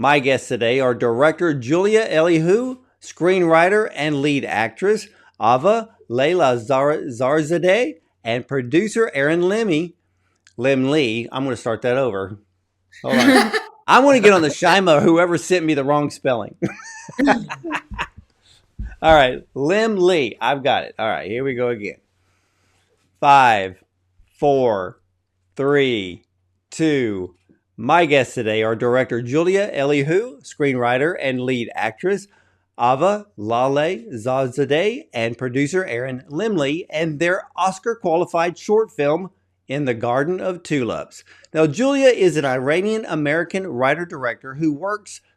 My guests today are director Julia Elihu, screenwriter and lead actress Ava Lalezarzadeh, and producer Aaron Lemie. Lee. I'm going to start that over. Hold on. I want to get on the Shima, whoever sent me the wrong spelling. All right. Lee. I've got it. All right. Here we go again. 5, 4, 3, 2. My guests today are director Julia Elihu, screenwriter and lead actress Ava Lalezarzadeh, and producer Aaron Lemie, and their Oscar-qualified short film, In the Garden of Tulips. Now, Julia is an Iranian-American writer-director who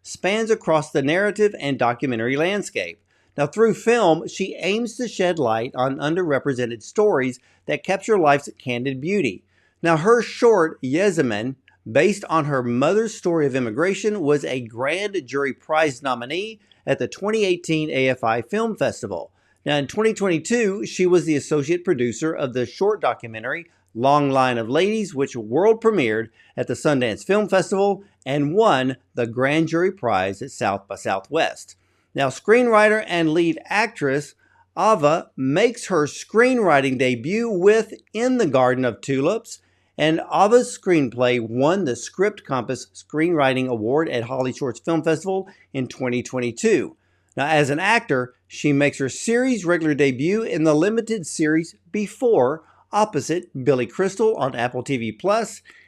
spans across the narrative and documentary landscape. Now, through film, she aims to shed light on underrepresented stories that capture life's candid beauty. Now, her short, Yezaman, based on her mother's story of immigration, was a Grand Jury Prize nominee at the 2018 AFI Film Festival. Now, in 2022, she was the associate producer of the short documentary Long Line of Ladies, which world premiered at the Sundance Film Festival and won the Grand Jury Prize at South by Southwest. Now, screenwriter and lead actress Ava makes her screenwriting debut with In the Garden of Tulips, and Ava's screenplay won the Script Compass Screenwriting Award at Holly Shorts Film Festival in 2022. Now, as an actor, she makes her series regular debut in the limited series Before, opposite Billy Crystal on Apple TV+,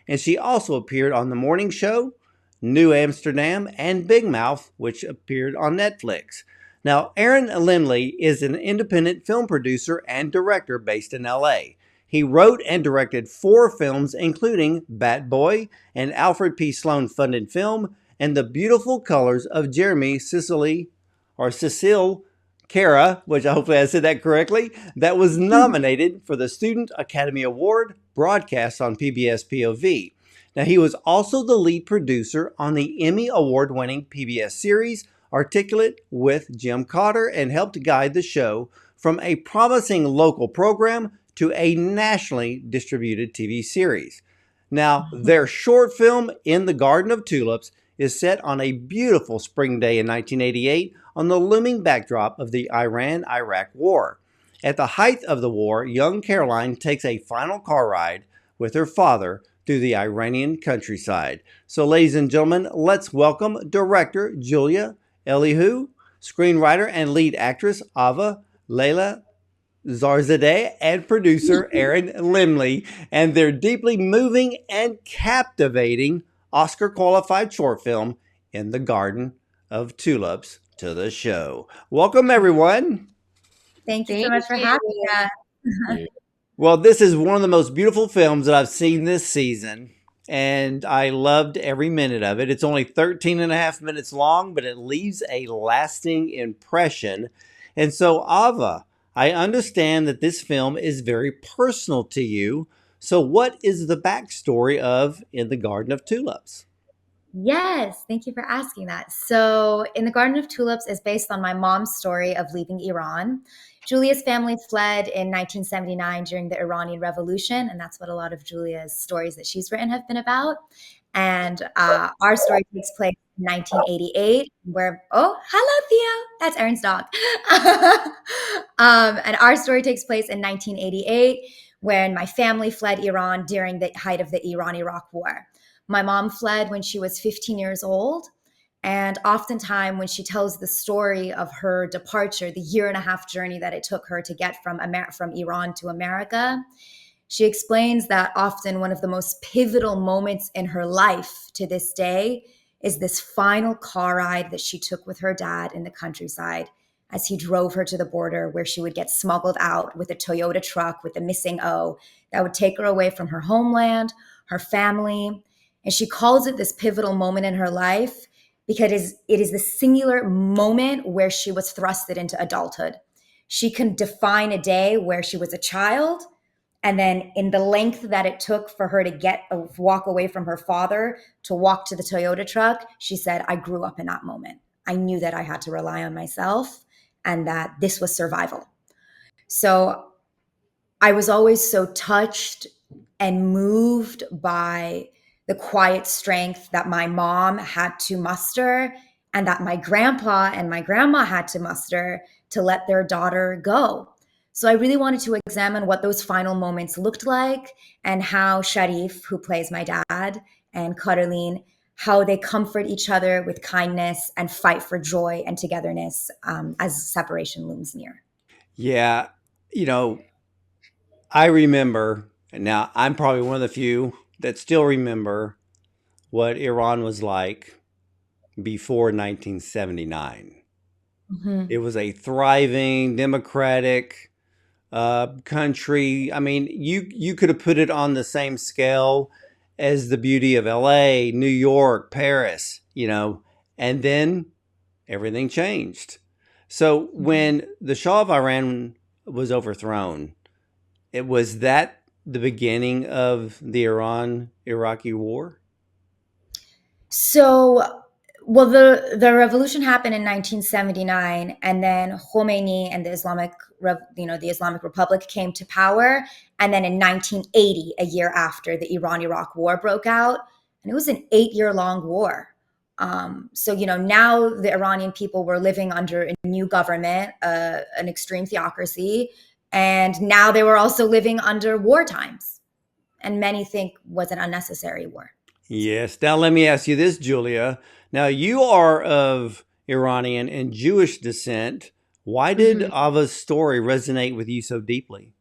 and she also appeared on The Morning Show, New Amsterdam, and Big Mouth, which appeared on Netflix. Now, Aaron Lemie is an independent film producer and director based in LA. He wrote and directed 4 films, including Bat Boy, an Alfred P. Sloan-funded film, and The Beautiful Colors of Jeremy Cecile Cara, which hopefully I said that correctly, that was nominated for the Student Academy Award, broadcast on PBS POV. Now, he was also the lead producer on the Emmy Award-winning PBS series Articulate with Jim Cotter, and helped guide the show from a promising local program to a nationally distributed TV series. Now, their short film, In the Garden of Tulips, is set on a beautiful spring day in 1988 on the looming backdrop of the Iran-Iraq War. At the height of the war, young Caroline takes a final car ride with her father through the Iranian countryside. So, ladies and gentlemen, let's welcome director Julia Elihu, screenwriter and lead actress Ava Lalezarzadeh, and producer Aaron Lemie, and their deeply moving and captivating Oscar-qualified short film, In the Garden of Tulips, to the show. Welcome, everyone. Thank you so much for having us. Well, this is one of the most beautiful films that I've seen this season, and I loved every minute of it. It's only 13 and a half minutes long, but it leaves a lasting impression. And so, Ava, I understand that this film is very personal to you. So what is the backstory of In the Garden of Tulips? Yes, thank you for asking that. So, In the Garden of Tulips is based on my mom's story of leaving Iran. Julia's family fled in 1979 during the Iranian Revolution, and that's what a lot of Julia's stories that she's written have been about. And our story takes place in 1988, where, oh, hello, Theo. That's Aaron's dog. And our story takes place in 1988, when my family fled Iran during the height of the Iran-Iraq War. My mom fled when she was 15 years old. And oftentimes when she tells the story of her departure, the 1.5-year journey that it took her to get from Iran to America, she explains that often one of the most pivotal moments in her life to this day is this final car ride that she took with her dad in the countryside as he drove her to the border, where she would get smuggled out with a Toyota truck with a missing O that would take her away from her homeland, her family. And she calls it this pivotal moment in her life because it is the singular moment where she was thrusted into adulthood. She can define a day where she was a child, and then in the length that it took for her to walk away from her father to walk to the Toyota truck, she said, I grew up in that moment. I knew that I had to rely on myself and that this was survival. So I was always so touched and moved by the quiet strength that my mom had to muster and that my grandpa and my grandma had to muster to let their daughter go. So I really wanted to examine what those final moments looked like and how Sharif, who plays my dad, and Caroline, how they comfort each other with kindness and fight for joy and togetherness as separation looms near. Yeah, you know, I remember, and now I'm probably one of the few that still remember what Iran was like before 1979. It Mhm. was a thriving, democratic country. I mean, you could have put it on the same scale as the beauty of LA, New York, Paris, and then everything changed. So Mhm. when the Shah of Iran was overthrown, it was that the beginning of the Iran Iraqi war? So, well, the revolution happened in 1979, and then Khomeini and the Islamic Republic came to power, and then in 1980, a year after, the Iran-Iraq War broke out, and it was an 8-year long war. So, now the Iranian people were living under a new government, an extreme theocracy, and now they were also living under war times, and many think was an unnecessary war. Yes. Now let me ask you this, Julia. Now you are of Iranian and Jewish descent. Why did Mhm. Ava's story resonate with you so deeply?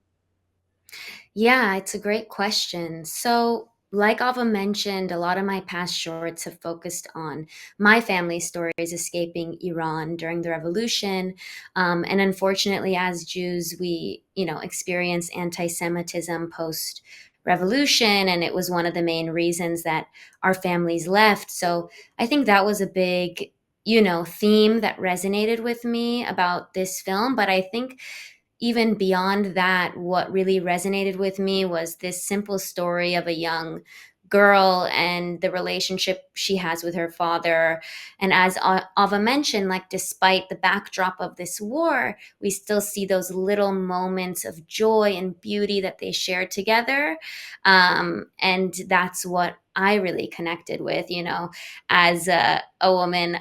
Yeah, it's a great question. So, like Ava mentioned, a lot of my past shorts have focused on my family stories escaping Iran during the revolution. And unfortunately, as Jews, we, experience anti-Semitism post revolution. And it was one of the main reasons that our families left. So I think that was a big, theme that resonated with me about this film. But I think even beyond that, what really resonated with me was this simple story of a young girl and the relationship she has with her father. And as Ava mentioned, like despite the backdrop of this war, we still see those little moments of joy and beauty that they share together. And that's what I really connected with, as a woman.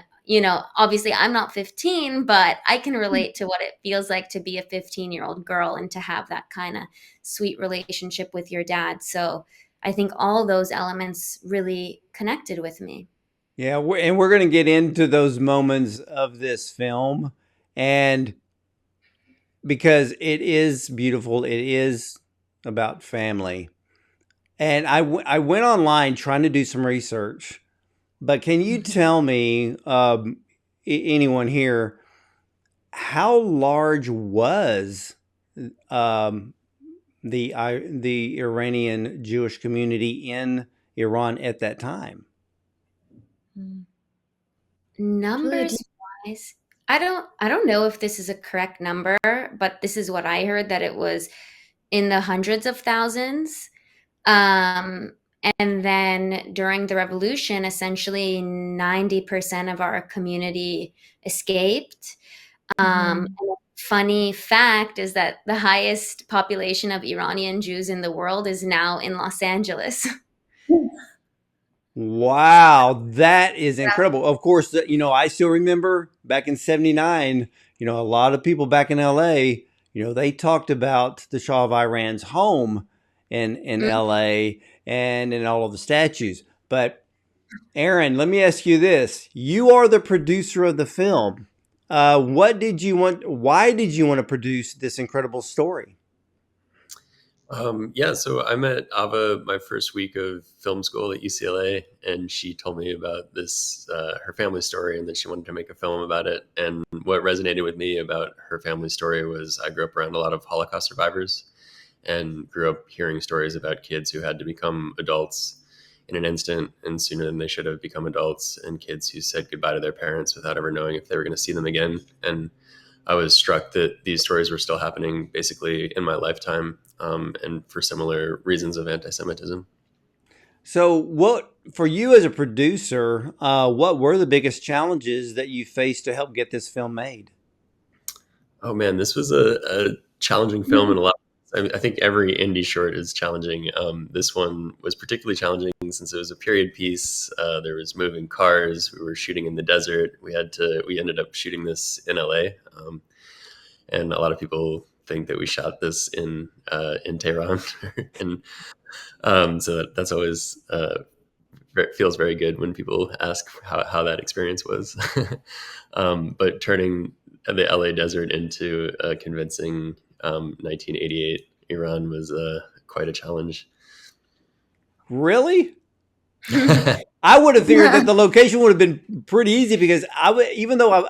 Obviously I'm not 15, but I can relate to what it feels like to be a 15-year-old girl and to have that kind of sweet relationship with your dad. So I think all those elements really connected with me. Yeah, and we're going to get into those moments of this film, and because it is beautiful, it is about family. And I went online trying to do some research, but can you Mhm. tell me, anyone here, how large was um, the Iranian Jewish community in Iran at that time? Mm. Julia, do Numbers wise, I don't know if this is a correct number, but this is what I heard, that it was in the hundreds of thousands. Um, and then during the revolution, essentially 90% of our community escaped. Mhm. And a funny fact is that the highest population of Iranian Jews in the world is now in Los Angeles. Wow, that is incredible. Of course, I still remember back in '79, a lot of people back in LA, they talked about the Shah of Iran's home in Mm. LA and in all of the statues. But Aaron, let me ask you this. You are the producer of the film. What did you want? Why did you want to produce this incredible story? Yeah, so I met Ava my first week of film school at UCLA, and she told me about this, her family story, and that she wanted to make a film about it. And what resonated with me about her family story was I grew up around a lot of Holocaust survivors and grew up hearing stories about kids who had to become adults in an instant and sooner than they should have become adults, and kids who said goodbye to their parents without ever knowing if they were going to see them again. And I was struck that these stories were still happening basically in my lifetime, and for similar reasons of anti-Semitism. So, what for you as a producer? What were the biggest challenges that you faced to help get this film made? Oh man, this was a challenging film in a lot. I think every indie short is challenging. This one was particularly challenging since it was a period piece. There was moving cars. We were shooting in the desert. We ended up shooting this in LA, and a lot of people think that we shot this in Tehran, and so that's always feels very good when people ask how that experience was. But turning the LA desert into a convincing 1988 Iran was quite a challenge. Really? I would have figured that the location would have been pretty easy because even though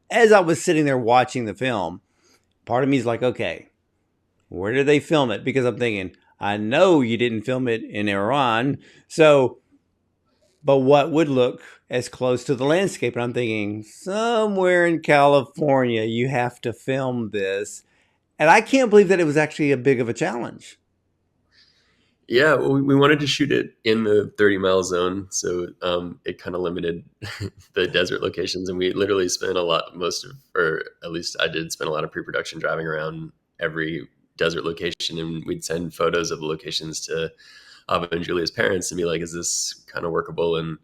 as I was sitting there watching the film, part of me is like, okay, where did they film it? Because I'm thinking, I know you didn't film it in Iran, but what would look as close to the landscape? And I'm thinking, somewhere in California, you have to film this. And I can't believe that it was actually a big of a challenge. Yeah, well, we wanted to shoot it in the 30-mile zone, so it kind of limited the desert locations, and we literally spent or at least I did spend a lot of pre-production driving around every desert location, and we'd send photos of the locations to Ava and Julia's parents and be like, is this kind of workable? And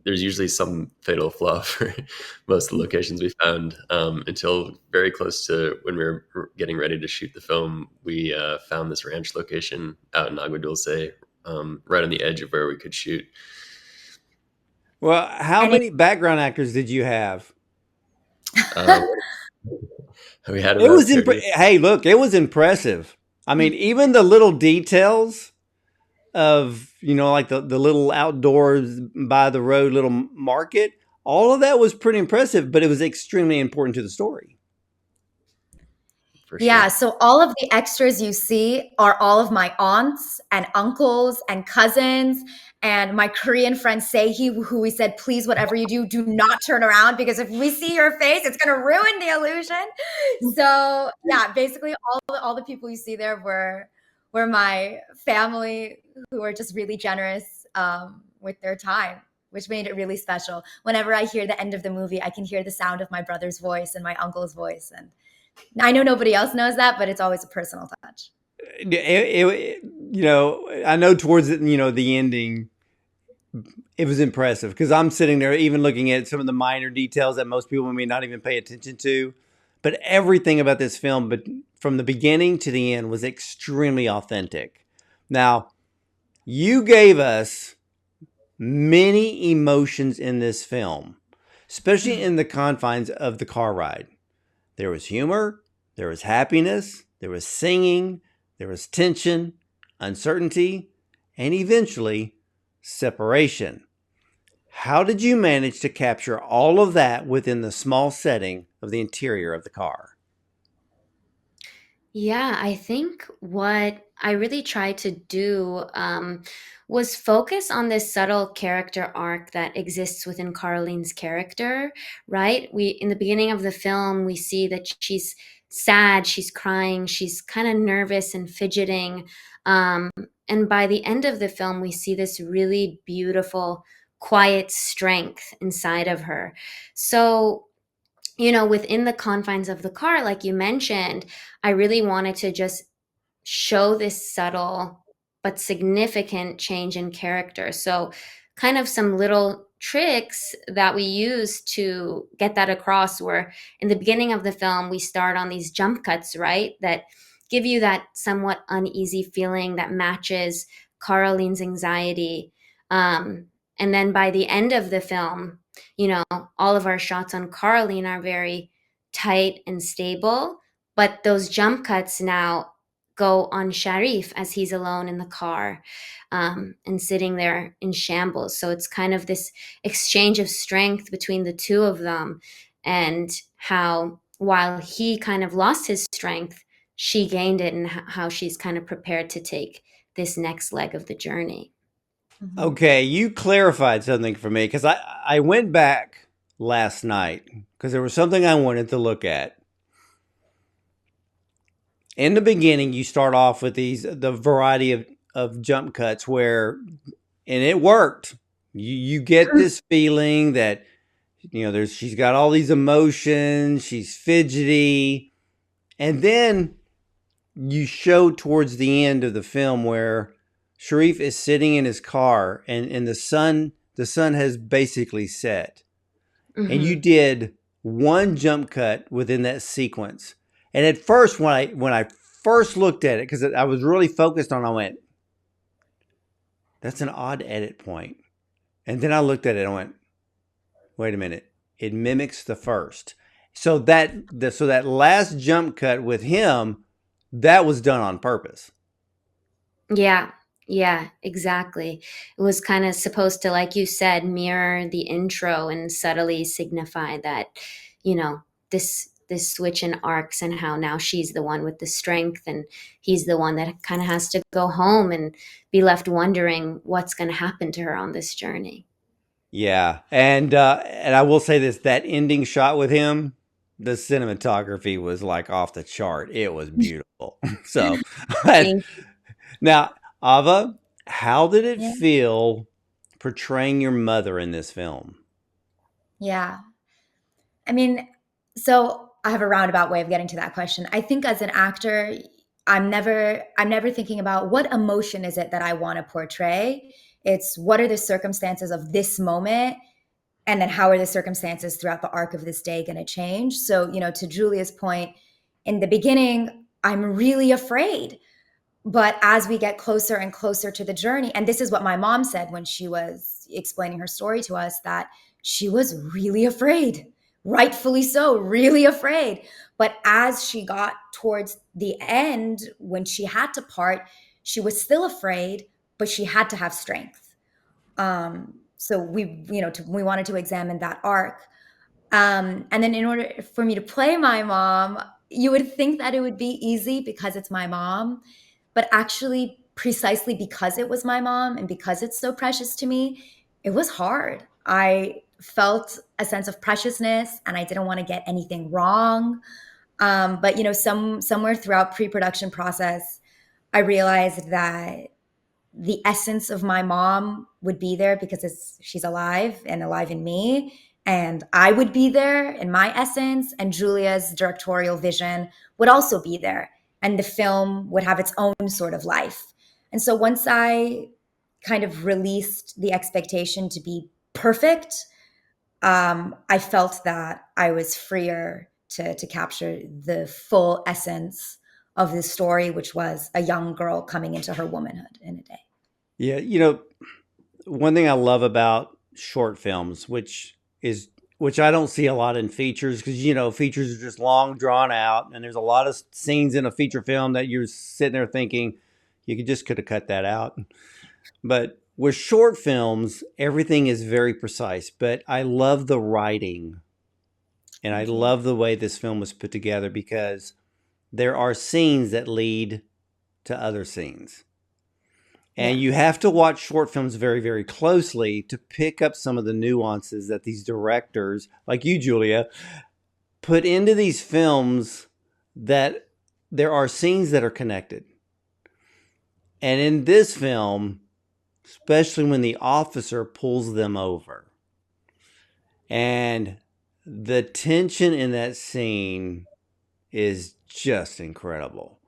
there's usually some fatal flaw for most of the locations we found, until very close to when we were getting ready to shoot the film. We found this ranch location out in Agua Dulce, right on the edge of where we could shoot. Well, how many background actors did you have? We had about 30. Hey, look, it was impressive. I mean, even the little details of, like the little outdoors by the road little market, all of that was pretty impressive, but it was extremely important to the story. For sure. Yeah, so all of the extras you see are all of my aunts and uncles and cousins and my Korean friend Sehi, who we said, please, whatever you do not turn around, because if we see your face, it's going to ruin the illusion. So yeah, basically all the people you see there were my family, who were just really generous with their time, which made it really special. Whenever I hear the end of the movie, I can hear the sound of my brother's voice and my uncle's voice, and I know nobody else knows that, but it's always a personal touch. I know towards the ending, it was impressive because I'm sitting there even looking at some of the minor details that most people may not even pay attention to. But everything about this film, but from the beginning to the end, was extremely authentic. Now, you gave us many emotions in this film, especially in the confines of the car ride. There was humor, there was happiness, there was singing, there was tension, uncertainty, and eventually separation. How did you manage to capture all of that within the small setting of the interior of the car? Yeah, I think what I really tried to do was focus on this subtle character arc that exists within Caroline's character, right? In the beginning of the film, we see that she's sad, she's crying, she's kind of nervous and fidgeting. Um, and by the end of the film, we see this really beautiful, quiet strength inside of her. So within the confines of the car, like you mentioned, I really wanted to just show this subtle but significant change in character. So, kind of some little tricks that we use to get that across were in the beginning of the film, we start on these jump cuts, right? That give you that somewhat uneasy feeling that matches Caroline's anxiety. And then by the end of the film, all of our shots on Caroline are very tight and stable, but those jump cuts now go on Sharif as he's alone in the car, and sitting there in shambles. So it's kind of this exchange of strength between the two of them, and how while he kind of lost his strength, she gained it, and how she's kind of prepared to take this next leg of the journey. Mm-hmm. Okay, you clarified something for me because I went back last night because there was something I wanted to look at. In the beginning, you start off with the variety of jump cuts and it worked. You get this feeling that, she's got all these emotions, she's fidgety. And then you show towards the end of the film where Sharif is sitting in his car, and the sun has basically set, and you Hmm. did one jump cut within that sequence. And at first, when I first looked at it, because I was really focused on, I went, "That's an odd edit point." And then I looked at it and I went, "Wait a minute! It mimics the first." So that last jump cut with him, that was done on purpose. Yeah, yeah, exactly. It was kind of supposed to, like you said, mirror the intro and subtly signify that, you know, this switch in arcs and how now she's the one with the strength and he's the one that kind of has to go home and be left wondering what's going to happen to her on this journey. Yeah, and I will say this: that ending shot with him, the cinematography was like off the chart. It was beautiful. So, Thank now, Ava, how did it Yeah. feel portraying your mother in this film? Yeah. I mean, so I have a roundabout way of getting to that question. I think as an actor, I'm never thinking about what emotion is it that I want to portray. It's what are the circumstances of this moment, and then how are the circumstances throughout the arc of this day going to change. So, to Julia's point, in the beginning, I'm really afraid. But as we get closer and closer to the journey, and this is what my mom said when she was explaining her story to us, that she was really afraid, rightfully so, really afraid. But as she got towards the end, when she had to part, she was still afraid, but she had to have strength. So we wanted to examine that arc. And then in order for me to play my mom, you would think that it would be easy because it's my mom, but actually, precisely because it was my mom and because it's so precious to me, it was hard. I felt a sense of preciousness and I didn't want to get anything wrong. But somewhere throughout pre-production process, I realized that the essence of my mom would be there because she's alive and alive in me, and I would be there in my essence, and Julia's directorial vision would also be there, and the film would have its own sort of life. And so once I kind of released the expectation to be perfect, I felt that I was freer to capture the full essence of the story, which was a young girl coming into her womanhood in a day. Yeah, one thing I love about short films, which I don't see a lot in features, because features are just long drawn out, and there's a lot of scenes in a feature film that you're sitting there thinking could have cut that out. But with short films, everything is very precise. But I love the writing, and I Thank you. love the way this film was put together, because there are scenes that lead to other scenes. And Yeah. you have to watch short films very, very closely to pick up some of the nuances that these directors, like you, Julia, put into these films, that there are scenes that are connected. And in this film, especially when the officer pulls them over, and the tension in that scene is just incredible.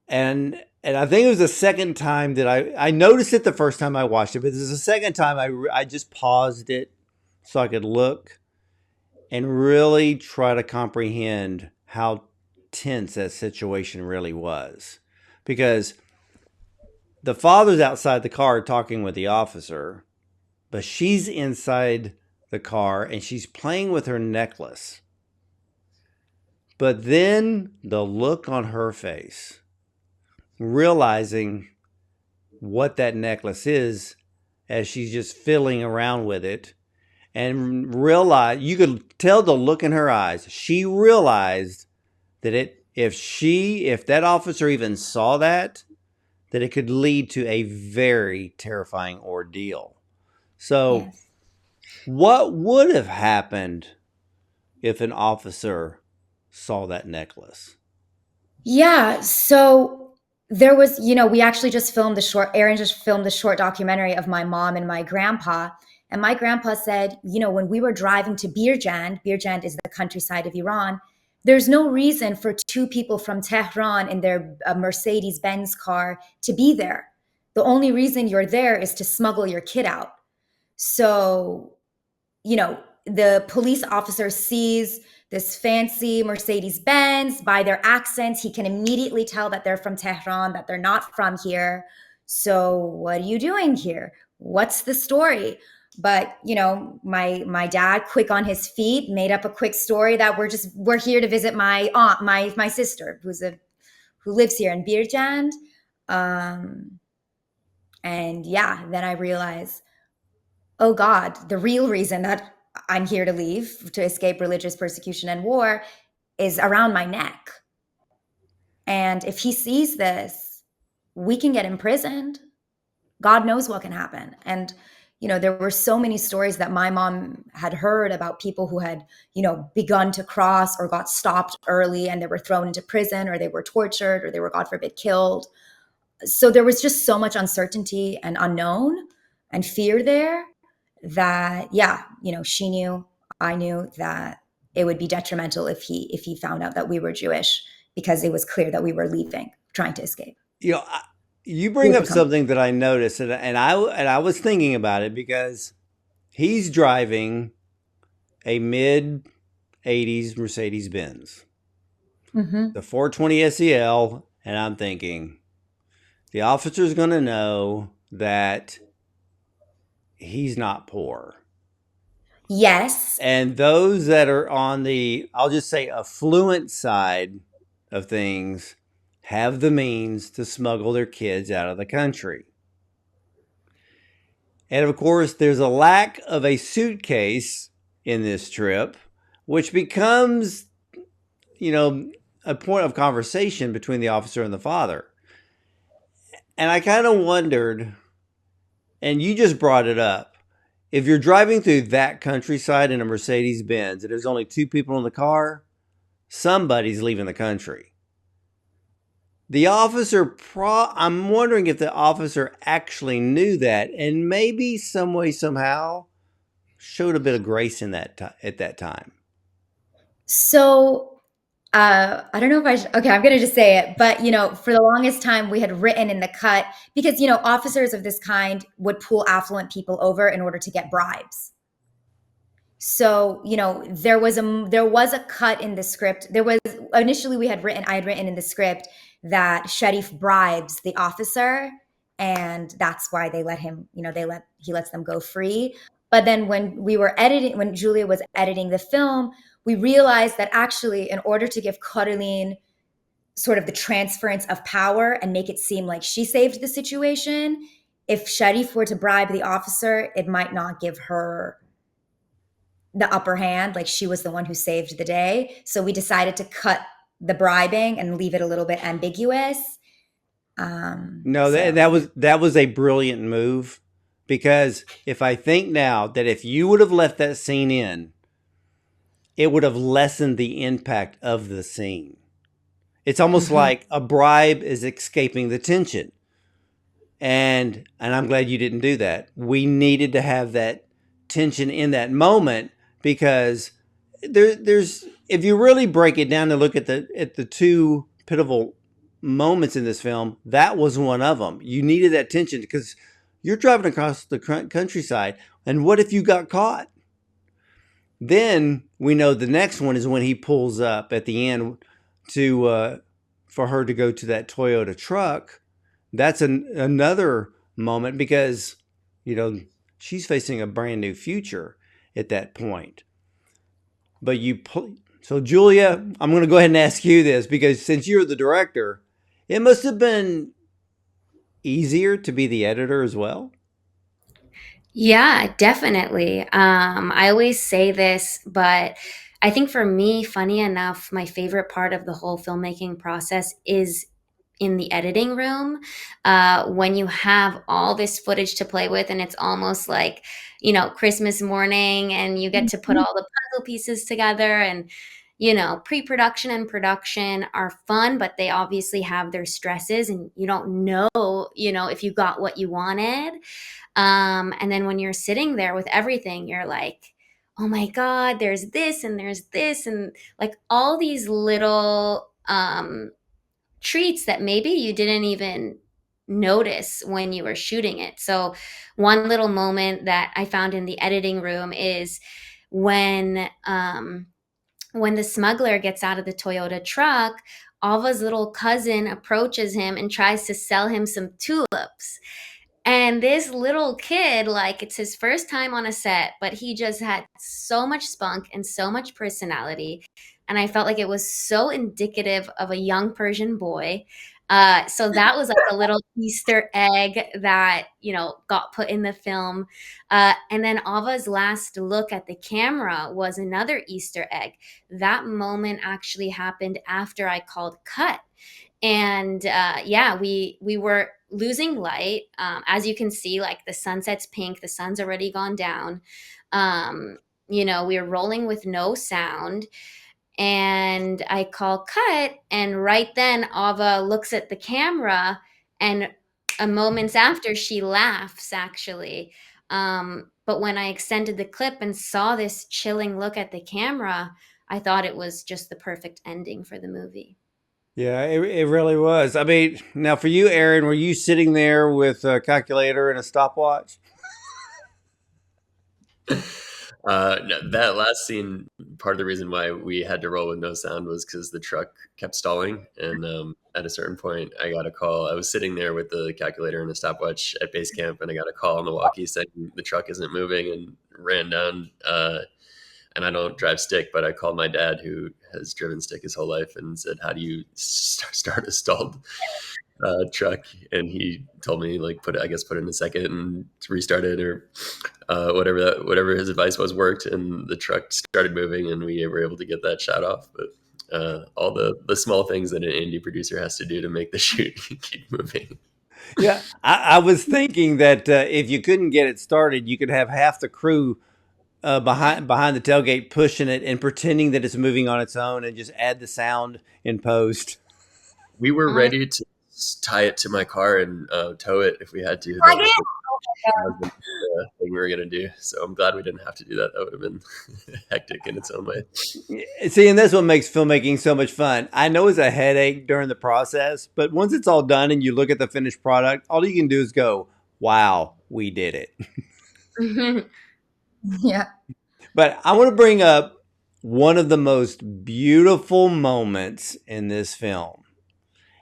And I think it was the second time that I noticed it the first time I watched it, but this is the second time I just paused it so I could look and really try to comprehend how tense that situation really was. Because the father's outside the car talking with the officer, but she's inside the car and she's playing with her necklace. But then the look on her face, realizing what that necklace is, as she's just fiddling around with it, and realize, you could tell the look in her eyes. She realized that if that officer even saw that it could lead to a very terrifying ordeal. So, Yes. what would have happened if an officer saw that necklace? Yeah. So there was, we actually just filmed Aaron just filmed the short documentary of my mom and my grandpa. And my grandpa said, when we were driving to Birjan is the countryside of Iran, there's no reason for two people from Tehran in their Mercedes-Benz car to be there. The only reason you're there is to smuggle your kid out. So, the police officer sees this fancy Mercedes-Benz. By their accents, he can immediately tell that they're from Tehran, that they're not from here. So what are you doing here? What's the story? But my dad, quick on his feet, made up a quick story that we're here to visit my aunt, my sister, who lives here in Birjand. And yeah, then I realized, oh God, the real reason that I'm here to leave, to escape religious persecution and war, is around my neck. And if he sees this, we can get imprisoned. God knows what can happen. And, there were so many stories that my mom had heard about people who had, begun to cross or got stopped early and they were thrown into prison, or they were tortured, or they were, God forbid, killed. So there was just so much uncertainty and unknown and fear there that, she knew, I knew that it would be detrimental if he found out that we were Jewish, because it was clear that we were leaving, trying to escape. You bring up something that I noticed, and I was thinking about it, because he's driving a mid-'80s Mercedes-Benz, the 420 SEL, and I'm thinking, the officer's going to know that he's not poor. Yes. And those that are on the, I'll just say, affluent side of things have the means to smuggle their kids out of the country. And of course, there's a lack of a suitcase in this trip, which becomes, a point of conversation between the officer and the father. And I kind of wondered, and you just brought it up, if you're driving through that countryside in a Mercedes-Benz and there's only two people in the car, somebody's leaving the country. The officer, I'm wondering if the officer actually knew that, and maybe some way, somehow, showed a bit of grace in that at that time. So, I don't know if I should, okay, I'm going to just say it, but, for the longest time we had written in the cut, because, officers of this kind would pull affluent people over in order to get bribes. So, there was a cut in the script. There was, initially I had written in the script that Sharif bribes the officer, and that's why they let him, he lets them go free. But then when Julia was editing the film, we realized that actually, in order to give Caroline sort of the transference of power and make it seem like she saved the situation, if Sharif were to bribe the officer, it might not give her the upper hand, like she was the one who saved the day. So we decided to cut the bribing and leave it a little bit ambiguous. That was a brilliant move, because if I think now that if you would have left that scene in, it would have lessened the impact of the scene. It's almost like a bribe is escaping the tension. And I'm glad you didn't do that. We needed to have that tension in that moment, because there's if you really break it down and look at the two pivotal moments in this film, that was one of them. You needed that tension because you're driving across the countryside, and what if you got caught? Then we know the next one is when he pulls up at the end for her to go to that Toyota truck. That's another moment, because she's facing a brand new future at that point. But so Julia, I'm going to go ahead and ask you this, because since you're the director, it must have been easier to be the editor as well. Yeah, definitely. I always say this, but I think for me, funny enough, my favorite part of the whole filmmaking process is in the editing room, when you have all this footage to play with, and it's almost like, Christmas morning, and you get to put all the puzzle pieces together. And pre-production and production are fun, but they obviously have their stresses, and you don't know, if you got what you wanted. And then when you're sitting there with everything, you're like, oh my God, there's this and there's this, and like all these little treats that maybe you didn't even notice when you were shooting it. So, one little moment that I found in the editing room is when when the smuggler gets out of the Toyota truck, Ava's little cousin approaches him and tries to sell him some tulips. And this little kid, like, it's his first time on a set, but he just had so much spunk and so much personality. And I felt like it was so indicative of a young Persian boy. So that was like a little Easter egg that, got put in the film. And then Ava's last look at the camera was another Easter egg. That moment actually happened after I called cut. And yeah, we were losing light. As you can see, like the sunset's pink, the sun's already gone down. We were rolling with no sound. And I call cut, and right then Ava looks at the camera, and a moments after she laughs actually. But when I extended the clip and saw this chilling look at the camera, I thought it was just the perfect ending for the movie. Yeah, it really was. I mean, now for you, Aaron, were you sitting there with a calculator and a stopwatch? No, that last scene, part of the reason why we had to roll with no sound was because the truck kept stalling. And at a certain point, I got a call. I was sitting there with the calculator and a stopwatch at base camp, and I got a call on the walkie saying the truck isn't moving, and ran down. And I don't drive stick, but I called my dad, who has driven stick his whole life, and said, "How do you start a stalled truck?" And he told me, like, put it in a second and restart it, or whatever his advice was worked, and the truck started moving, and we were able to get that shot off. But all the small things that an indie producer has to do to make the shoot keep moving. Yeah, I was thinking that if you couldn't get it started, you could have half the crew behind the tailgate pushing it and pretending that it's moving on its own, and just add the sound in post. We were I ready to tie it to my car and tow it if we had to. That was the thing we were going to do. So I'm glad we didn't have to do that. That would have been hectic in its own way. See, and that's what makes filmmaking so much fun. I know it's a headache during the process, but once it's all done and you look at the finished product, all you can do is go, "Wow, we did it." Yeah. But I want to bring up one of the most beautiful moments in this film.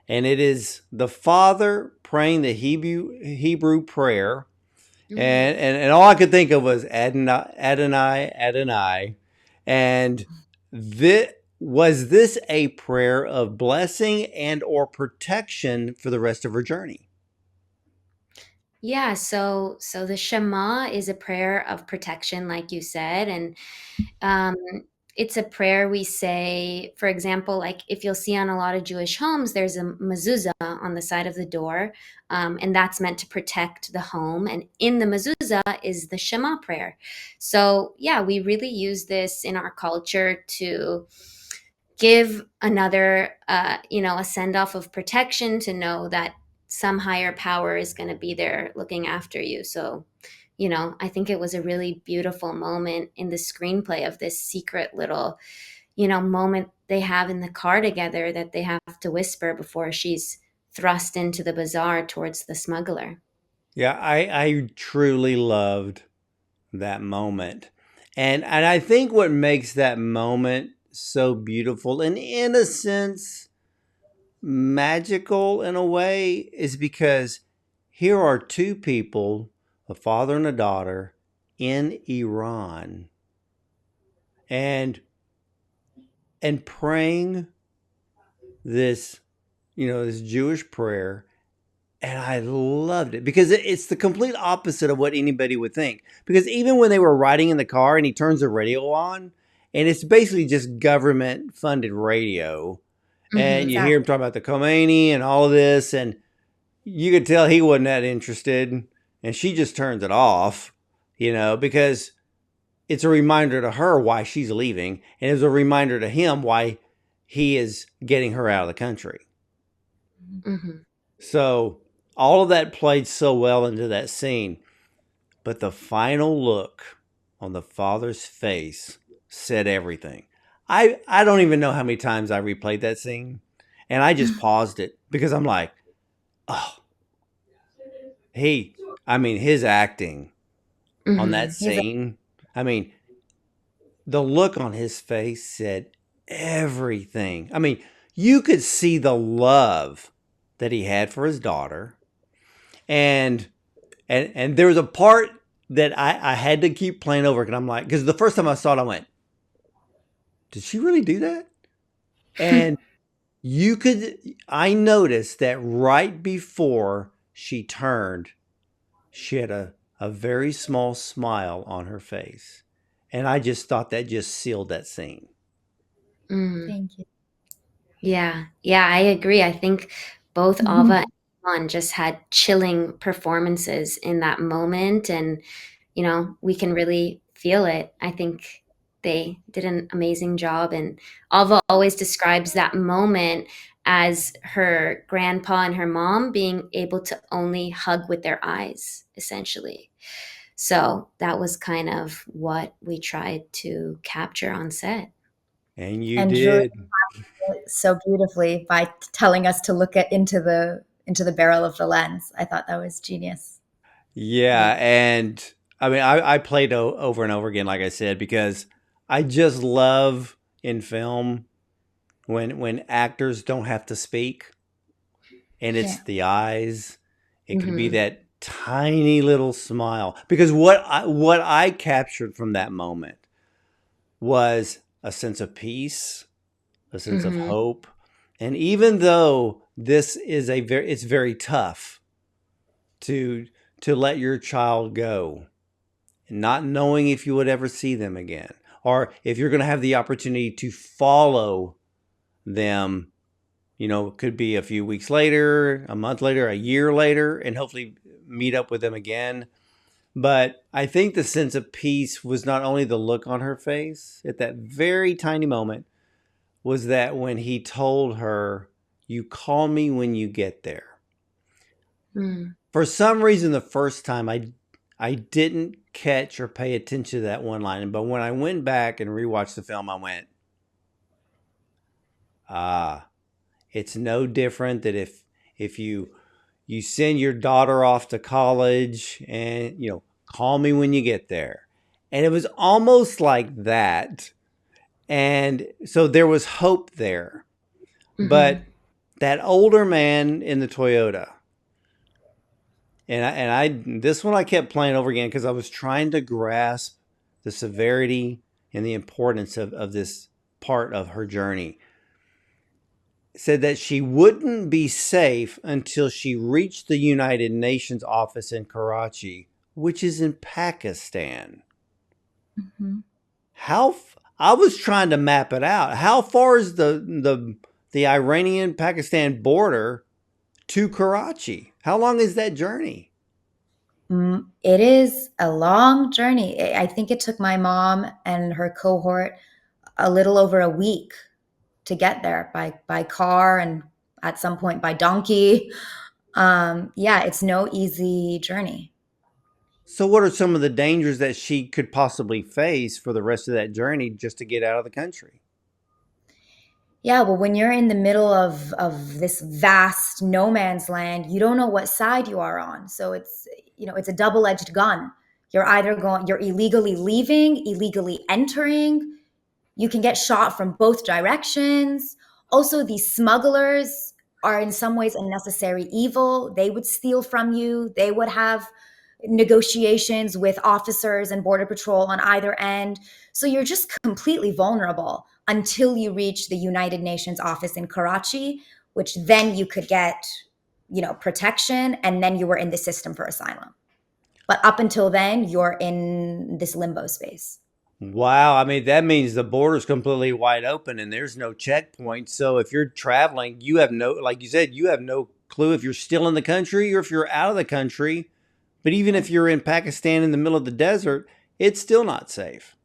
And it is the father praying the Hebrew prayer. And all I could think of was Adonai, Adonai, Adonai. And was this a prayer of blessing and or protection for the rest of her journey? Yeah, so the Shema is a prayer of protection, like you said, and um, it's a prayer we say. For example, like if you'll see on a lot of Jewish homes, there's a mezuzah on the side of the door, and that's meant to protect the home. And in the mezuzah is the Shema prayer. So yeah, we really use this in our culture to give another, a send off of protection, to know that some higher power is going to be there looking after you. So, I think it was a really beautiful moment in the screenplay of this secret little, moment they have in the car together that they have to whisper before she's thrust into the bazaar towards the smuggler. Yeah, I truly loved that moment. And I think what makes that moment so beautiful and in a sense magical in a way is because here are two people, a father and a daughter, in Iran and praying this, this Jewish prayer. And I loved it because it's the complete opposite of what anybody would think. Because even when they were riding in the car and he turns the radio on, and it's basically just government funded radio, and you hear him talk about the Khomeini and all of this, and you could tell he wasn't that interested. And she just turns it off, because it's a reminder to her why she's leaving. And it's a reminder to him why he is getting her out of the country. Mm-hmm. So all of that played so well into that scene. But the final look on the father's face said everything. I don't even know how many times I replayed that scene, and I just paused it because I'm like, oh, he, I mean, his acting on that Mhm. He's a, scene. I mean, the look on his face said everything. I mean, you could see the love that he had for his daughter, and and there was a part that I had to keep playing over because I'm like, because the first time I saw it, I went, did she really do that? And you could, I noticed that right before she turned, she had a very small smile on her face. And I just thought that just sealed that scene. Mhm. thank you. Yeah, yeah, I agree. I think both Ava and Iman just had chilling performances in that moment, and we can really feel it. I think they did an amazing job, and Ava always describes that moment as her grandpa and her mom being able to only hug with their eyes, essentially. So that was kind of what we tried to capture on set. And you And Julia did. did it so beautifully by telling us to look into the barrel of the lens. I thought that was genius. Yeah. Yeah. And I mean, I played over and over again, like I said, because I just love in film when actors don't have to speak and it's Yeah. the eyes. It could be Hmm. that tiny little smile. Because what I captured from that moment was a sense of peace, a sense of Hmm. hope. And even though this is it's very tough to let your child go, not knowing if you would ever see them again, or if you're going to have the opportunity to follow them, it could be a few weeks later, a month later, a year later, and hopefully meet up with them again. But I think the sense of peace was not only the look on her face at that very tiny moment, was that when he told her, "You call me when you get there." Mm. For some reason, the first time I didn't catch or pay attention to that one line, but when I went back and rewatched the film, I went, ah, it's no different that if you send your daughter off to college and call me when you get there. And it was almost like that. And so there was hope there. Hmm. But that older man in the Toyota, and I this one I kept playing over again because I was trying to grasp the severity and the importance of this part of her journey. Said that she wouldn't be safe until she reached the United Nations office in Karachi, which is in Pakistan. Mhm. I was trying to map it out. How far is the Iranian Pakistan border to Karachi? How long is that journey? It is a long journey. I think it took my mom and her cohort a little over a week to get there by car and at some point by donkey. Yeah, it's no easy journey. So what are some of the dangers that she could possibly face for the rest of that journey just to get out of the country? Yeah, well, when you're in the middle of this vast no man's land, you don't know what side you are on. So it's a double-edged gun. You're illegally leaving, illegally entering. You can get shot from both directions. Also, these smugglers are in some ways a necessary evil. They would steal from you. They would have negotiations with officers and border patrol on either end. So you're just completely vulnerable until you reach the United Nations office in Karachi, which then you could get, protection, and then you were in the system for asylum. But up until then, you're in this limbo space. Wow, I mean that means the border's completely wide open and there's no checkpoint. So if you're traveling, you have no, like you said, you have no clue if you're still in the country or if you're out of the country. But even if you're in Pakistan in the middle of the desert, it's still not safe.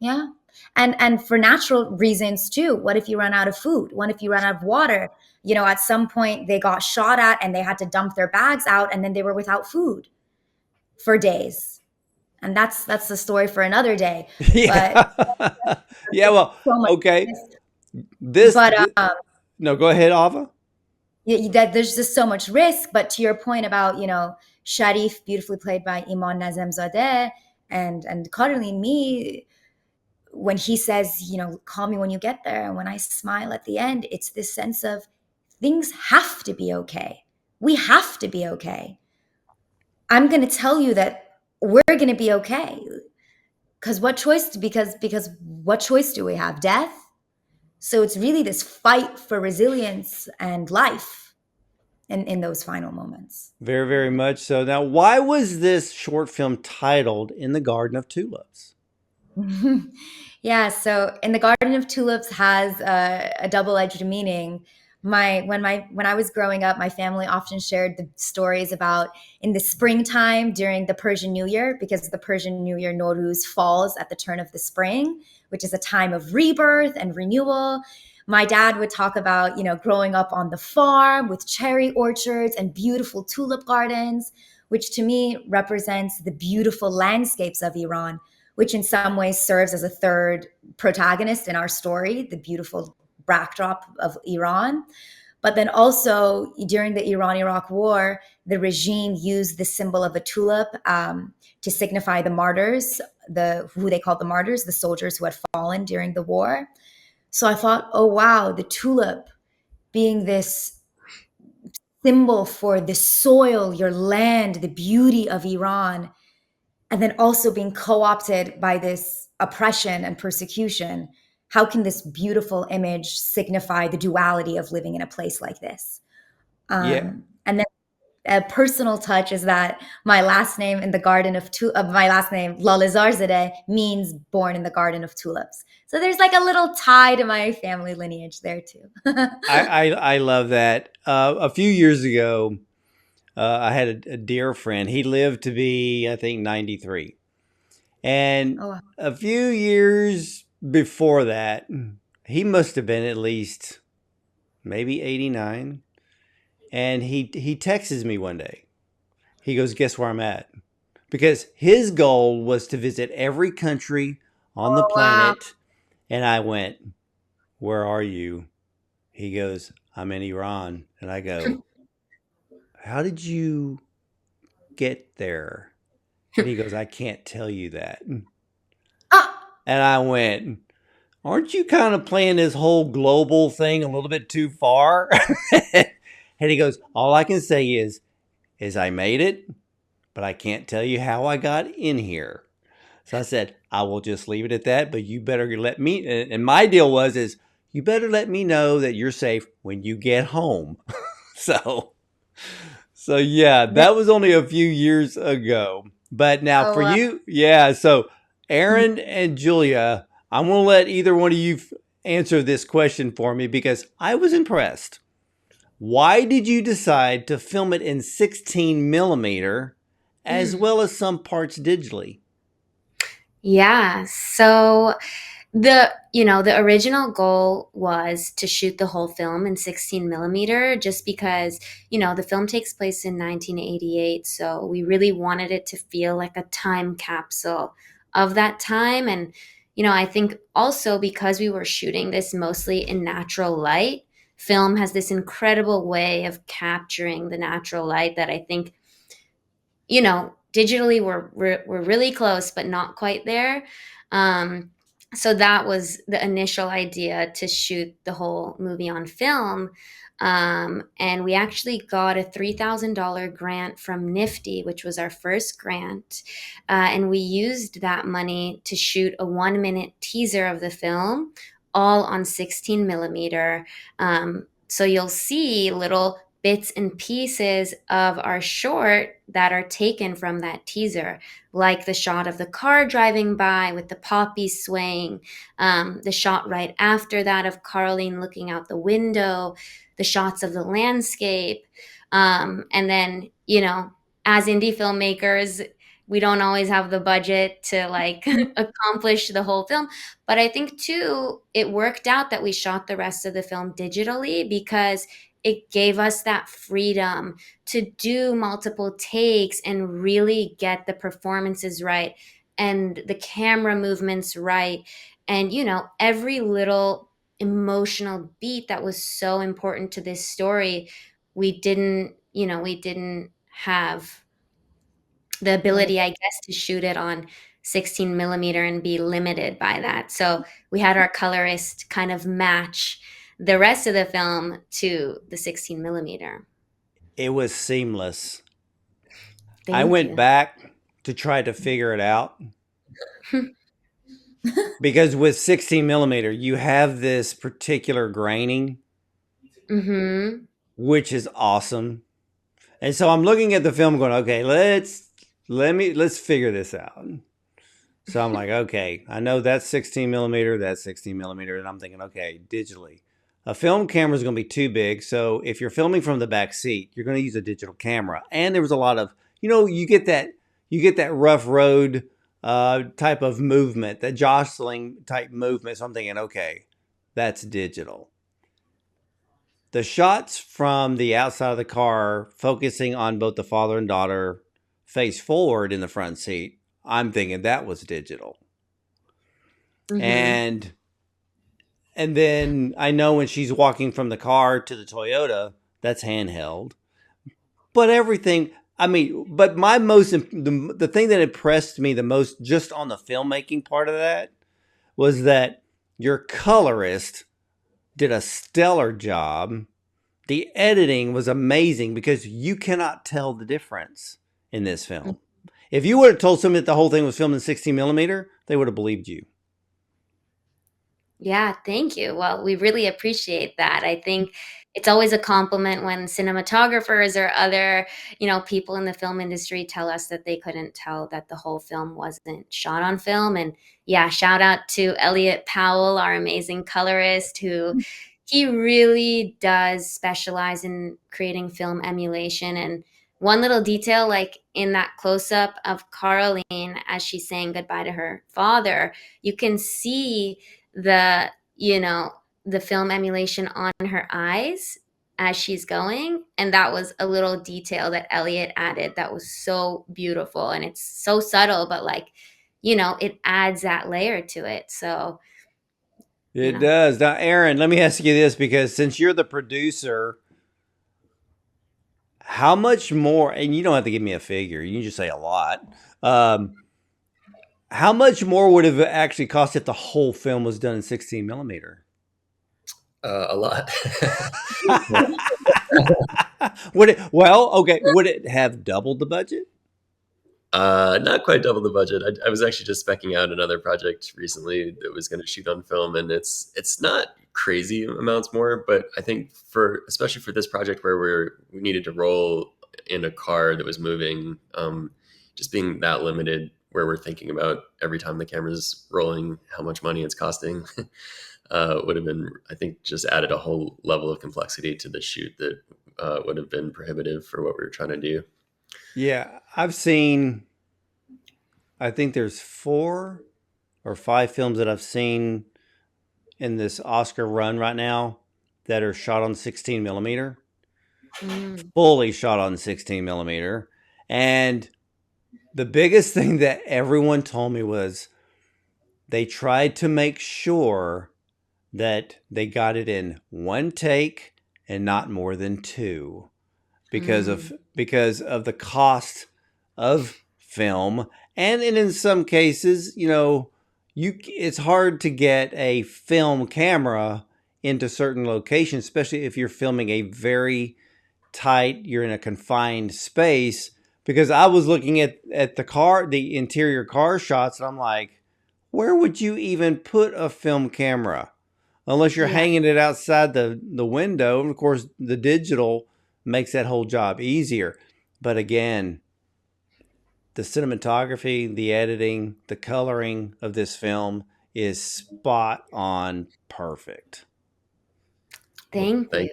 Yeah. And for natural reasons too. What if you run out of food? What if you run out of water? At some point they got shot at and they had to dump their bags out and then they were without food for days. and that's the story for another day. But Yeah. Yeah. Well, so much okay. risk. This, But no, go ahead, Ava. that there's just so much risk. But to your point about, Sharif, beautifully played by Iman Nazemzadeh, and Caroline, me, when he says, call me when you get there, and when I smile at the end, it's this sense of things have to be okay. We have to be okay. I'm going to tell you that we're going to be okay. Because what choice do we have? Death. So it's really this fight for resilience and life in those final moments. Very, very much so. Now, why was this short film titled In the Garden of Tulips? Yeah, so in the Garden of Tulips has a double-edged meaning. When I was growing up, my family often shared the stories about in the springtime during the Persian New Year, because the Persian New Year Nowruz falls at the turn of the spring, which is a time of rebirth and renewal. My dad would talk about, growing up on the farm with cherry orchards and beautiful tulip gardens, which to me represents the beautiful landscapes of Iran, which in some ways serves as a third protagonist in our story, the beautiful backdrop of Iran. But then also during the Iran-Iraq War, the regime used the symbol of a tulip to signify the martyrs, who they called the martyrs, the soldiers who had fallen during the war. So I thought, oh wow, the tulip being this symbol for the soil, your land, the beauty of Iran, and then also being co-opted by this oppression and persecution. How can this beautiful image signify the duality of living in a place like this? Yeah. And then a personal touch is that my last name in the garden of my last name Lalezarzadeh means born in the garden of tulips. So there's like a little tie to my family lineage there too. I love that. A few years ago, I had a dear friend. He lived to be, I think, 93. And Oh, a few years before that, he must have been at least maybe 89. And he texts me one day. He goes, "Guess where I'm at?" Because his goal was to visit every country on the wow. planet. And I went, "Where are you?" He goes, "I'm in Iran." And I go, "How did you get there?" And he goes, "I can't tell you that." Ah, And I went, "Aren't you kind of playing this whole global thing a little bit too far?" And he goes, "All I can say is I made it, but I can't tell you how I got in here." So I said, "I will just leave it at that, but you better let me," and my deal is you better let me know that you're safe when you get home. So, so yeah, that- that was only a few years ago. But now oh, for wow. you, yeah, so Aaron and Julia, I'm going to let either one of you answer this question for me because I was impressed. Why did you decide to film it in 16 millimeter as well as some parts digitally? Yeah. So the original goal was to shoot the whole film in 16 millimeter just because, the film takes place in 1988. So we really wanted it to feel like a time capsule of that time. And, I think also because we were shooting this mostly in natural light, film has this incredible way of capturing the natural light that I think, digitally we're really close, but not quite there. So that was the initial idea to shoot the whole movie on film. And we actually got a $3,000 grant from Nifty, which was our first grant. And we used that money to shoot a 1 minute teaser of the film, all on 16 millimeter. So you'll see little bits and pieces of our short that are taken from that teaser, like the shot of the car driving by with the poppies swaying, the shot right after that of Caroline looking out the window, the shots of the landscape. And then, as indie filmmakers, we don't always have the budget to accomplish the whole film. But I think too, it worked out that we shot the rest of the film digitally because it gave us that freedom to do multiple takes and really get the performances right and the camera movements right. And, every little emotional beat that was so important to this story, we didn't have the Right. ability, I guess, to shoot it on 16 millimeter and be limited by that. So we had our colorist kind of match the rest of the film to the 16 millimeter. It was seamless. I Thank went you. back to try to figure it out because with 16 millimeter, you have this particular graining, Mm-hmm. which is awesome. And so I'm looking at the film going, okay, let's figure this out. So I'm like, okay, I know that's 16 millimeter, that's 16 millimeter. And I'm thinking, okay, digitally. A film camera is going to be too big. So if you're filming from the back seat, you're going to use a digital camera. And there was a lot of, you get that rough road type of movement, that jostling type movement. So I'm thinking, okay, that's digital. The shots from the outside of the car focusing on both the father and daughter face forward in the front seat, I'm thinking that was digital. Mm-hmm. And then I know when she's walking from the car to the Toyota, that's handheld. But everything, I mean, but the thing that impressed me the most just on the filmmaking part of that was that your colorist did a stellar job. The editing was amazing because you cannot tell the difference in this film. If you would have told someone that the whole thing was filmed in 16 millimeter, they would have believed you. Yeah, thank you. Well, we really appreciate that. I think it's always a compliment when cinematographers or other, people in the film industry tell us that they couldn't tell that the whole film wasn't shot on film. And yeah, shout out to Elliot Powell, our amazing colorist, who he really does specialize in creating film emulation. And one little detail, like in that close up of Caroline as she's saying goodbye to her father, you can see the you know the film emulation on her eyes as she's going, and that was a little detail that Elliot added that was so beautiful, and it's so subtle, but it adds that layer to it. So you It know does. Now, Aaron, let me ask you this because since you're the producer, how much more, and you don't have to give me a figure, you can just say a lot. Um, how much more would it have actually cost if the whole film was done in 16 millimeter? A lot. Would it have doubled the budget? Not quite double the budget. I was actually just specking out another project recently that was going to shoot on film, and it's not crazy amounts more, but I think especially for this project where we needed to roll in a car that was moving, just being that limited, where we're thinking about every time the camera's rolling how much money it's costing, would have been, I think, just added a whole level of complexity to the shoot that would have been prohibitive for what we were trying to do. Yeah, I think there's 4 or 5 films that I've seen in this Oscar run right now that are shot on 16 millimeter, mm, fully shot on 16 millimeter. And the biggest thing that everyone told me was they tried to make sure that they got it in one take and not more than 2 mm, because of the cost of film. And in some cases, it's hard to get a film camera into certain locations, especially if you're filming a very tight, you're in a confined space. Because I was looking at the interior car shots, and I'm like, where would you even put a film camera? Unless you're yeah. hanging it outside the window. And of course, the digital makes that whole job easier. But again, the cinematography, the editing, the coloring of this film is spot on perfect. Well, Thank you. thank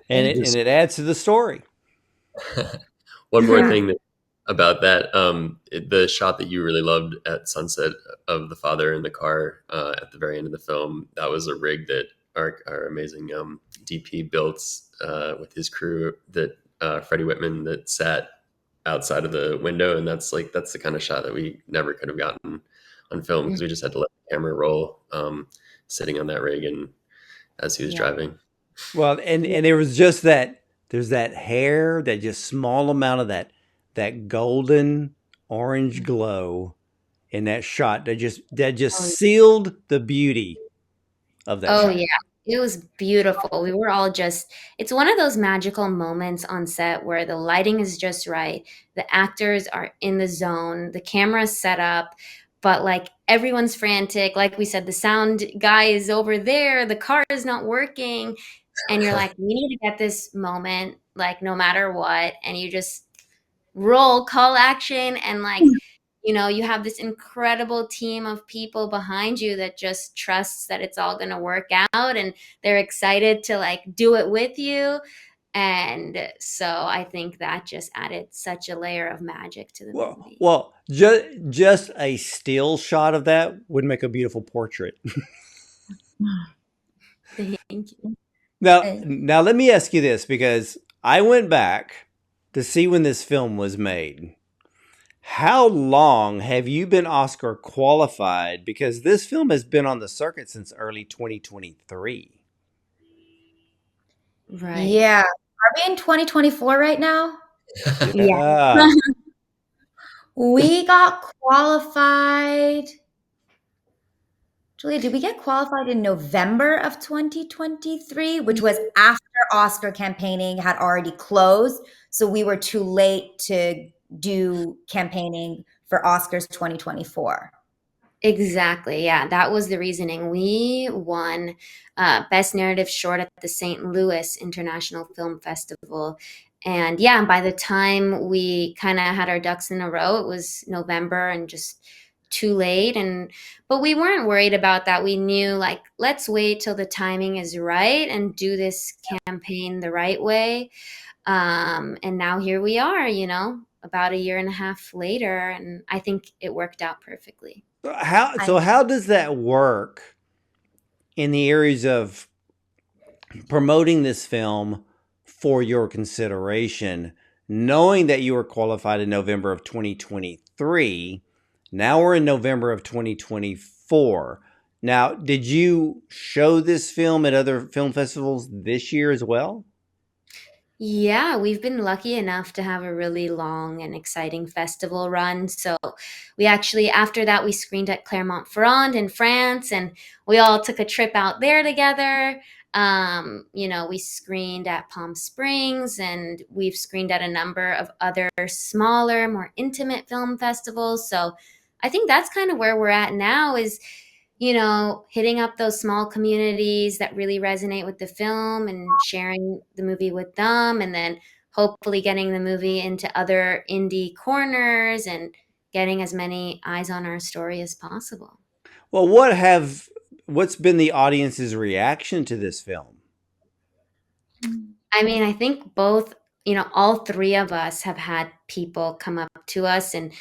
And Thank it you. and Just it adds to the story. one more Yeah. thing about that, the shot that you really loved at sunset of the father in the car at the very end of the film, that was a rig that our amazing DP built with his crew, that Freddie Whitman, that sat outside of the window, and that's the kind of shot that we never could have gotten on film, because we just had to let the camera roll, sitting on that rig and as he was Yeah. driving. Well, and there was just that, there's that hair, that just small amount of that golden orange glow in that shot that just Oh, sealed the beauty of that oh shot. yeah. It was beautiful. We were all just, it's one of those magical moments on set where the lighting is just right. The actors are in the zone, the camera's set up, but like everyone's frantic. Like we said, the sound guy is over there, the car is not working. And you're like, we need to get this moment, like no matter what. And you just roll, call action, and like, you have this incredible team of people behind you that just trusts that it's all going to work out, and they're excited to like do it with you. And so I think that just added such a layer of magic to the Well, movie. well, just a still shot of that would make a beautiful portrait. Thank you. Now let me ask you this, because I went back to see when this film was made. How long have you been Oscar qualified? Because this film has been on the circuit since early 2023. Right. Yeah. Are we in 2024 right now? Yeah. Yeah. We got qualified. Julia, did we get qualified in November of 2023, which was after Oscar campaigning had already closed? So we were too late to do campaigning for Oscars 2024. Exactly. Yeah, that was the reasoning. We won Best Narrative Short at the St. Louis International Film Festival. And yeah, by the time we kind of had our ducks in a row, it was November and just too late. But we weren't worried about that. We knew like, let's wait till the timing is right and do this campaign the right way. And now here we are, about a year and a half later, and I think it worked out perfectly. So how does that work in the areas of promoting this film for your consideration, knowing that you were qualified in November of 2023? Now we're in November of 2024. Now, did you show this film at other film festivals this year as well? Yeah, we've been lucky enough to have a really long and exciting festival run. So we actually, after that, we screened at Clermont-Ferrand in France, and we all took a trip out there together. We screened at Palm Springs, and we've screened at a number of other smaller, more intimate film festivals. So I think that's kind of where we're at now is hitting up those small communities that really resonate with the film and sharing the movie with them, and then hopefully getting the movie into other indie corners and getting as many eyes on our story as possible. Well, what's been the audience's reaction to this film? I mean, I think both, all three of us have had people come up to us and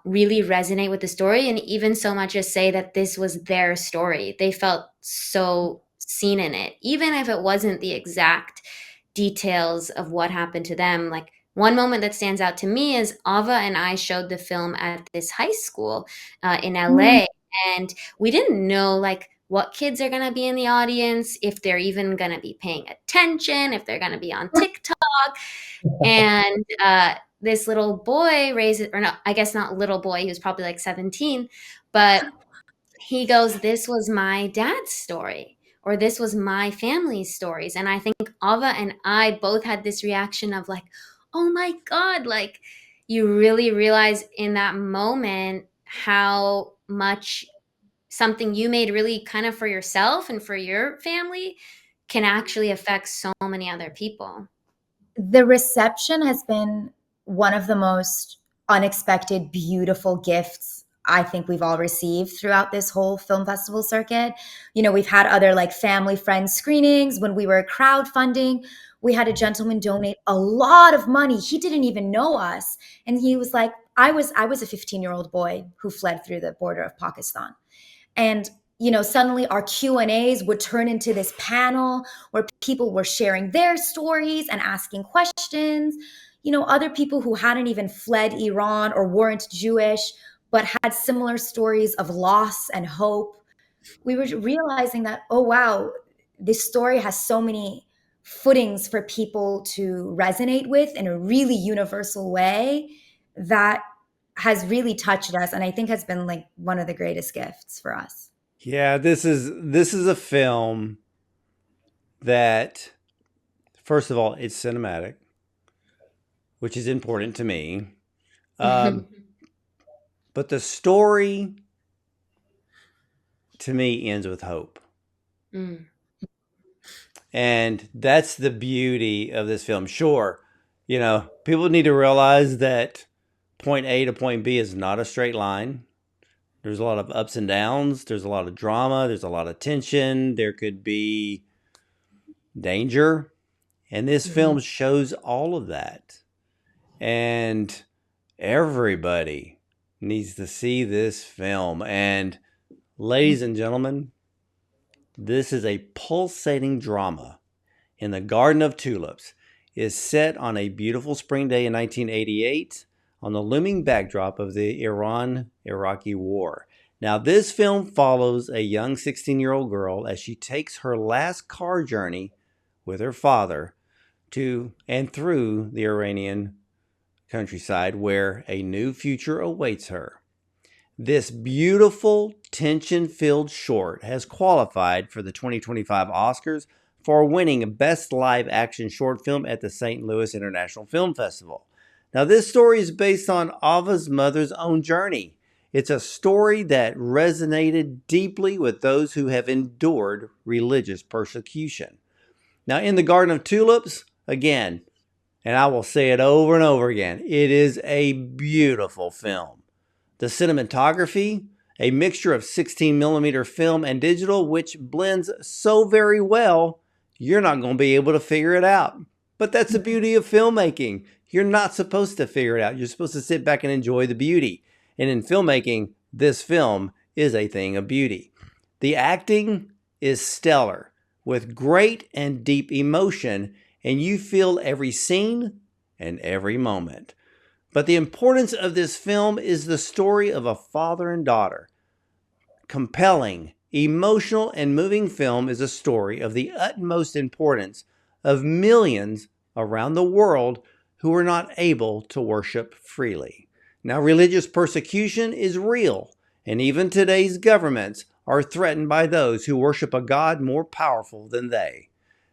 really resonate with the story, and even so much as say that this was their story. They felt so seen in it, even if it wasn't the exact details of what happened to them. Like one moment that stands out to me is Ava and I showed the film at this high school in LA, and we didn't know like what kids are going to be in the audience, if they're even going to be paying attention, if they're going to be on TikTok. And this little boy raises, or no, I guess not little boy, he was probably like 17, but he goes, "This was my dad's story," or "This was my family's stories." And I think Ava and I both had this reaction of like, oh my God, like you really realize in that moment how much something you made really kind of for yourself and for your family can actually affect so many other people. The reception has been one of the most unexpected, beautiful gifts I think we've all received throughout this whole film festival circuit. We've had other like family friend screenings. When we were crowdfunding, we had a gentleman donate a lot of money. He didn't even know us. And he was like, I was a 15-year-old boy who fled through the border of Pakistan. And suddenly our Q&As would turn into this panel where people were sharing their stories and asking questions. Other people who hadn't even fled Iran or weren't Jewish, but had similar stories of loss and hope. We were realizing that, oh, wow, this story has so many footings for people to resonate with in a really universal way that has really touched us, and I think has been like one of the greatest gifts for us. Yeah, this is a film that, first of all, it's cinematic, which is important to me. But the story, to me, ends with hope. Mm. And that's the beauty of this film. Sure, people need to realize that point A to point B is not a straight line. There's a lot of ups and downs. There's a lot of drama. There's a lot of tension. There could be danger. And this film shows all of that. And everybody needs to see this film. And ladies and gentlemen, this is a pulsating drama in the Garden of Tulips. Is set on a beautiful spring day in 1988 on the looming backdrop of the Iran-Iraqi war. Now, this film follows a young 16-year-old girl as she takes her last car journey with her father to and through the Iranian countryside where a new future awaits her. This beautiful, tension-filled short has qualified for the 2025 Oscars for winning Best Live Action Short Film at the St. Louis International Film Festival. Now, this story is based on Ava's mother's own journey. It's a story that resonated deeply with those who have endured religious persecution. Now, in the Garden of Tulips, again, and I will say it over and over again, it is a beautiful film. The cinematography, a mixture of 16mm film and digital, which blends so very well, you're not going to be able to figure it out. But that's the beauty of filmmaking. You're not supposed to figure it out. You're supposed to sit back and enjoy the beauty. And in filmmaking, this film is a thing of beauty. The acting is stellar, with great and deep emotion, and you feel every scene and every moment. But the importance of this film is the story of a father and daughter. Compelling, emotional, and moving film is a story of the utmost importance of millions around the world who are not able to worship freely. Now, religious persecution is real, and even today's governments are threatened by those who worship a God more powerful than they.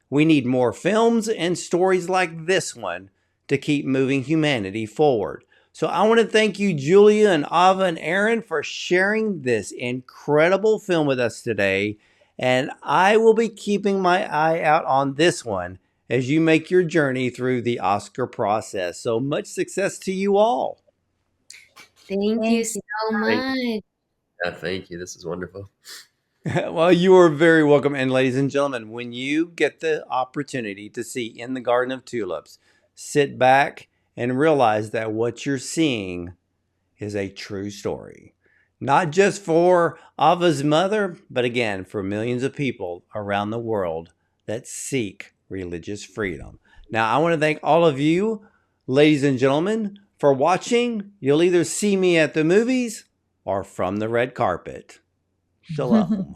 We need more films and stories like this one to keep moving humanity forward. So I want to thank you, Julia and Ava and Aaron, for sharing this incredible film with us today. And I will be keeping my eye out on this one as you make your journey through the Oscar process. So much success to you all. Thank you so much. Yeah, thank you. This is wonderful. Well, you are very welcome. And ladies and gentlemen, when you get the opportunity to see In the Garden of Tulips, sit back and realize that what you're seeing is a true story. Not just for Ava's mother, but again, for millions of people around the world that seek religious freedom. Now, I want to thank all of you, ladies and gentlemen, for watching. You'll either see me at the movies or from the red carpet. Shalom.